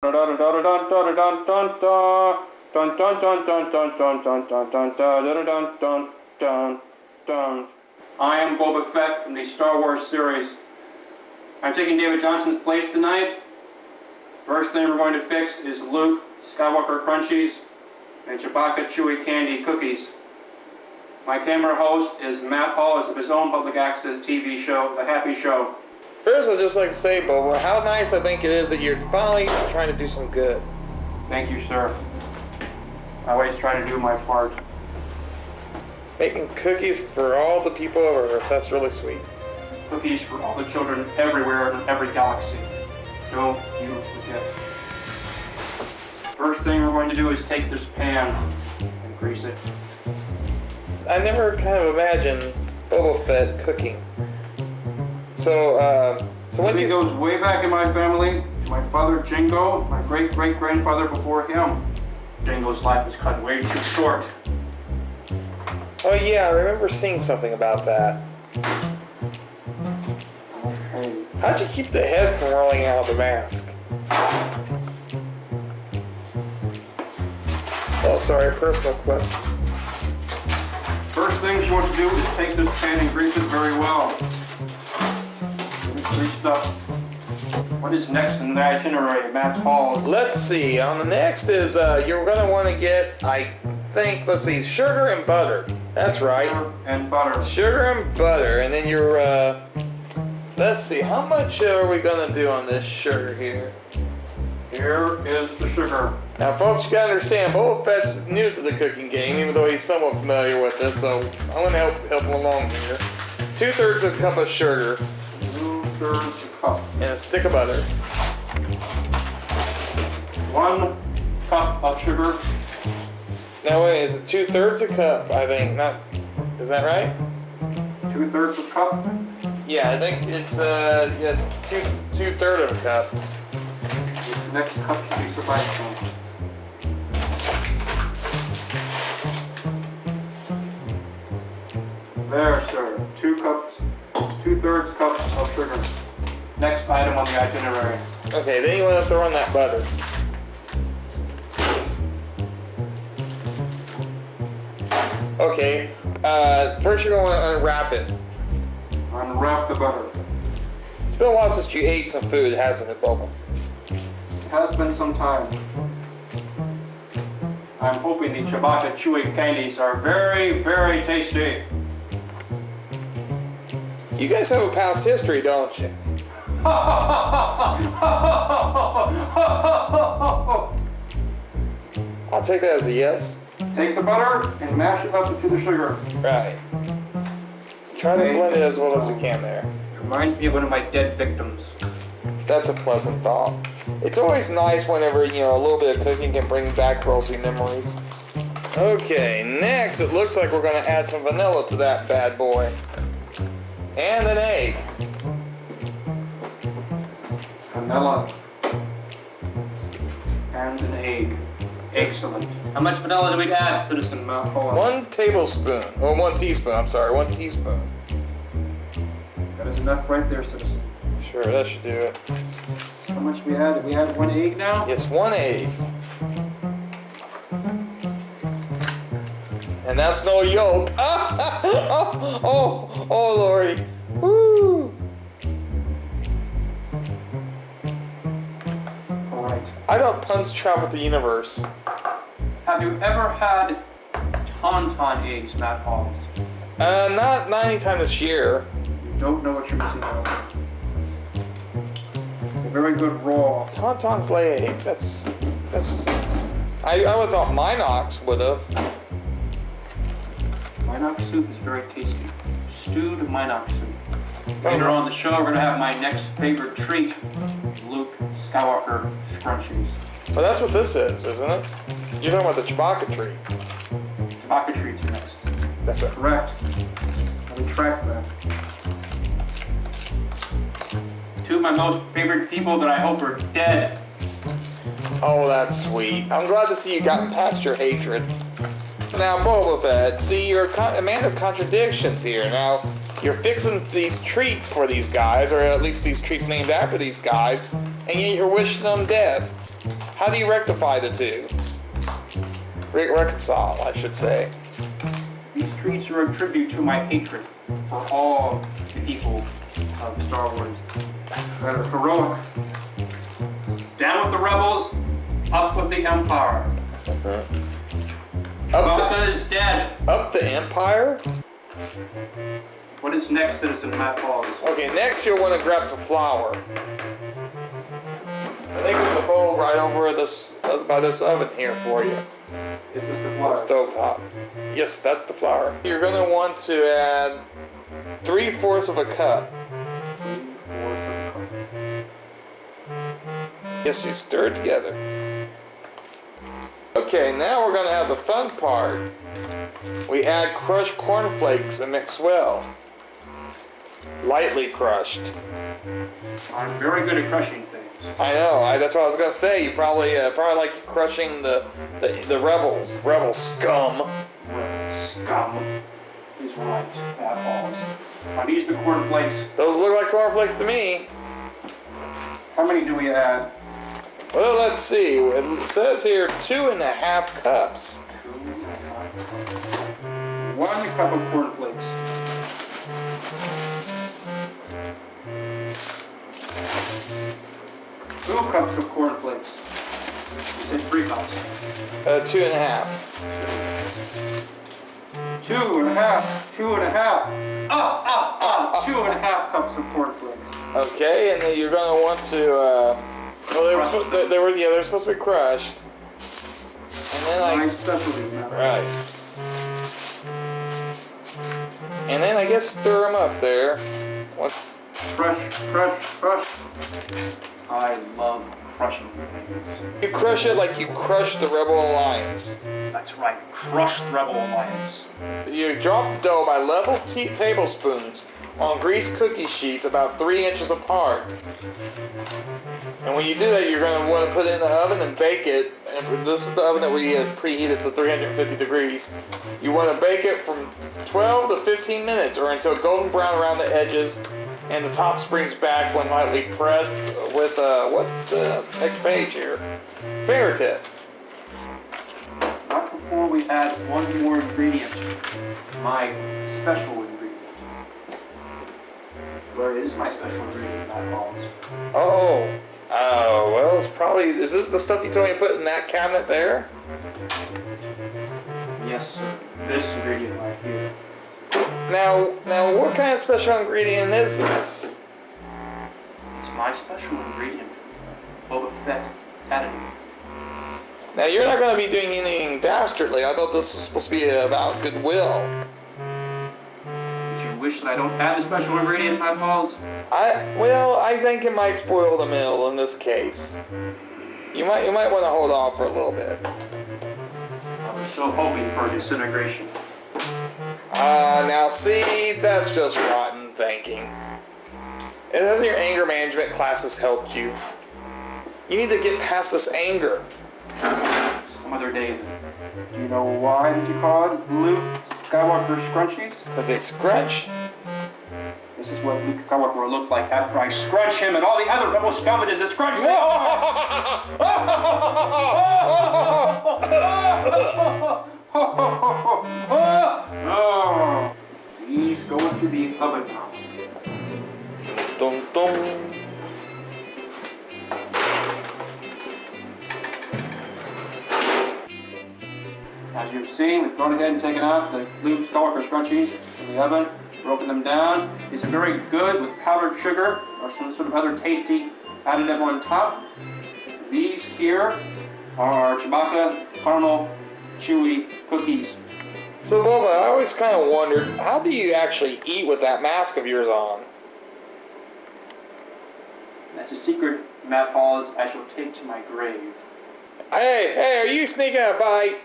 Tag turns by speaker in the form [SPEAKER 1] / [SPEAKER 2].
[SPEAKER 1] I am Boba Fett from the Star Wars series. I'm taking David Johnson's place tonight. First thing we're going to fix is Luke Skywalker Crunchies and Chewbacca Chewy Candy Cookies. My camera host is Matt Hawes of his own public access TV show, The Happy Show.
[SPEAKER 2] First, I'd just like to say, Boba, how nice I think it is that you're finally trying to do some good.
[SPEAKER 1] Thank you, sir. I always try to do my part.
[SPEAKER 2] Making cookies for all the people of Earth, that's really sweet.
[SPEAKER 1] Cookies for all the children everywhere in every galaxy. Don't you forget. First thing we're going to do is take this pan and grease it.
[SPEAKER 2] I never kind of imagined Boba Fett cooking. So when
[SPEAKER 1] He goes way back in my family to my father Jingo, my great-great-grandfather before him. Jingo's life was cut way too short.
[SPEAKER 2] Oh yeah, I remember seeing something about that.
[SPEAKER 1] Okay.
[SPEAKER 2] How'd you keep the head from rolling out of the mask? Oh, sorry, personal question.
[SPEAKER 1] First thing you want to do is take this pan and grease it very well. Greased up. What is next in the itinerary, Matt Hawes?
[SPEAKER 2] Let's see. The next is you're going to want to get, I think, let's see, sugar and butter. That's right.
[SPEAKER 1] Sugar and butter.
[SPEAKER 2] Sugar and butter, and then you're. Let's see. How much are we going to do on this sugar here?
[SPEAKER 1] Here is the sugar.
[SPEAKER 2] Now, folks, you got to understand, Boba Fett's new to the cooking game, even though he's somewhat familiar with it. So I'm going to help him along here. 2/3 of a cup of sugar.
[SPEAKER 1] 2/3 a cup.
[SPEAKER 2] And a stick of butter.
[SPEAKER 1] 1 cup of sugar.
[SPEAKER 2] Now wait, is it 2/3 a cup? I think not. Is that right?
[SPEAKER 1] 2/3 a cup.
[SPEAKER 2] Yeah, I think it's yeah, 2/3 of a cup.
[SPEAKER 1] The next cup should be Sebastian. There, sir. 2 cups. 2/3 cup of sugar. Next item on the itinerary.
[SPEAKER 2] Okay, then you want to throw in that butter. Okay, first you're going to unwrap it.
[SPEAKER 1] Unwrap the butter.
[SPEAKER 2] It's been a while since you ate some food, hasn't it, Boba?
[SPEAKER 1] It has been some time. I'm hoping the Chewbacca Chewy candies are very, very tasty.
[SPEAKER 2] You guys have a past history, don't you? I'll take that as a yes.
[SPEAKER 1] Take the butter and mash it up into the sugar.
[SPEAKER 2] Right. Try to blend it as well as we can there.
[SPEAKER 1] Reminds me of one of my dead victims.
[SPEAKER 2] That's a pleasant thought. It's always nice whenever, you know, a little bit of cooking can bring back rosy memories. Okay, next it looks like we're going to add some vanilla to that bad boy. And an egg.
[SPEAKER 1] Vanilla. And an egg. Excellent. How much vanilla do we add, Citizen Mount Hawes?
[SPEAKER 2] 1 tablespoon. Or 1 teaspoon, I'm sorry, 1 teaspoon.
[SPEAKER 1] That is enough right there, Citizen.
[SPEAKER 2] Sure, that should do it.
[SPEAKER 1] How much we add? We add 1 egg now?
[SPEAKER 2] Yes, 1 egg. And that's no yolk. Oh, Lordy. Woo.
[SPEAKER 1] Alright.
[SPEAKER 2] I thought puns traveled the universe.
[SPEAKER 1] Have you ever had tauntaun eggs, Matt Hawes?
[SPEAKER 2] Not anytime this year.
[SPEAKER 1] You don't know what you're missing out on. They're very good raw.
[SPEAKER 2] Tauntauns lay eggs. That's. I would have thought Minox would have.
[SPEAKER 1] Minox soup is very tasty. Stewed Minox soup. Later on the show, we're going to have my next favorite treat, Luke Skywalker Scrunchies.
[SPEAKER 2] Well, that's what this is, isn't it? You're talking about the Chewbacca treat.
[SPEAKER 1] Chewbacca treats are next.
[SPEAKER 2] That's right.
[SPEAKER 1] Correct. I retract that. 2 of my most favorite people that I hope are dead.
[SPEAKER 2] Oh, that's sweet. I'm glad to see you gotten past your hatred. Now, Boba Fett, see, you're a man of contradictions here. Now, you're fixing these treats for these guys, or at least these treats named after these guys, and yet you're wishing them death. How do you rectify the two? Reconcile, I should say.
[SPEAKER 1] These treats are a tribute to my hatred for all the people of Star Wars that are heroic. Down with the rebels, up with the Empire. Chewbacca is dead.
[SPEAKER 2] Up the Empire?
[SPEAKER 1] What is next, Citizen Matt Hawes?
[SPEAKER 2] Okay, next you'll want to grab some flour. I think there's a bowl right over this by this oven here for you.
[SPEAKER 1] Is this the flour?
[SPEAKER 2] The stove top. Yes, that's the flour. You're going to want to add 3/4 of a cup.
[SPEAKER 1] 3/4 of a cup.
[SPEAKER 2] Yes, you stir it together. Okay, now we're going to have the fun part. We add crushed cornflakes and mix well. Lightly crushed.
[SPEAKER 1] I'm very good at crushing things.
[SPEAKER 2] I know. That's what I was going to say. You probably like crushing the rebels. Rebel scum.
[SPEAKER 1] Rebel scum is right, Matt Hawes. Now these are the cornflakes.
[SPEAKER 2] Those look like cornflakes to me.
[SPEAKER 1] How many do we add?
[SPEAKER 2] Well, let's see. It says here 2½ cups.
[SPEAKER 1] 1 cup of cornflakes. 2 cups of cornflakes. You said 3 cups.
[SPEAKER 2] 2½.
[SPEAKER 1] 2½. 2½ 2½ cups of cornflakes.
[SPEAKER 2] Okay, and then you're going to want to, they're supposed to be crushed. And then
[SPEAKER 1] My specialty.
[SPEAKER 2] right. And then I guess stir them up there.
[SPEAKER 1] Crush. I love crushing things.
[SPEAKER 2] You crush it like you crush the Rebel Alliance.
[SPEAKER 1] That's right, crush the Rebel Alliance.
[SPEAKER 2] You drop the dough by level tablespoons on greased cookie sheets about 3 inches apart. And when you do that, you're going to want to put it in the oven and bake it. And this is the oven that we preheated to 350 degrees. You want to bake it from 12 to 15 minutes or until golden brown around the edges and the top springs back when lightly pressed with, what's the next page here? Fingertip.
[SPEAKER 1] Not before we add one more ingredient. My special ingredient. Where is my special ingredient, Matt Hawes?
[SPEAKER 2] Oh, well, it's probably, is this the stuff you told me to put in that cabinet there?
[SPEAKER 1] Yes, sir. This ingredient right here.
[SPEAKER 2] Now, what kind of special ingredient is this?
[SPEAKER 1] It's my special ingredient. Boba Fett Parody.
[SPEAKER 2] Now, you're not going to be doing anything dastardly. I thought this was supposed to be about goodwill.
[SPEAKER 1] Did you wish that I don't have a special ingredient, Matt Hawes?
[SPEAKER 2] I think it might spoil the meal in this case. You might want to hold off for a little bit.
[SPEAKER 1] I was so hoping for disintegration.
[SPEAKER 2] Now see, that's just rotten thinking. It hasn't your anger management classes helped you. You need to get past this anger.
[SPEAKER 1] Some other day. Do you know why did you call it Luke Skywalker scrunchies?
[SPEAKER 2] Because they scrunch.
[SPEAKER 1] This is what Luke Skywalker will look like after I scrunch him and all the other rebel scumbages that scrunch me. Oh, he's going to the oven now.
[SPEAKER 2] Dum dum.
[SPEAKER 1] As you've seen, we've gone ahead and taken out the Luke Skywalker scrunchies from the oven, broken them down. These are very good with powdered sugar or some sort of other tasty additive on top. These here are Chewbacca caramel chewy cookies.
[SPEAKER 2] So Boba, I always kind of wondered, how do you actually eat with that mask of yours on?
[SPEAKER 1] That's a secret, Matt Hawes, I shall take to my grave.
[SPEAKER 2] Hey, are you sneaking a bite?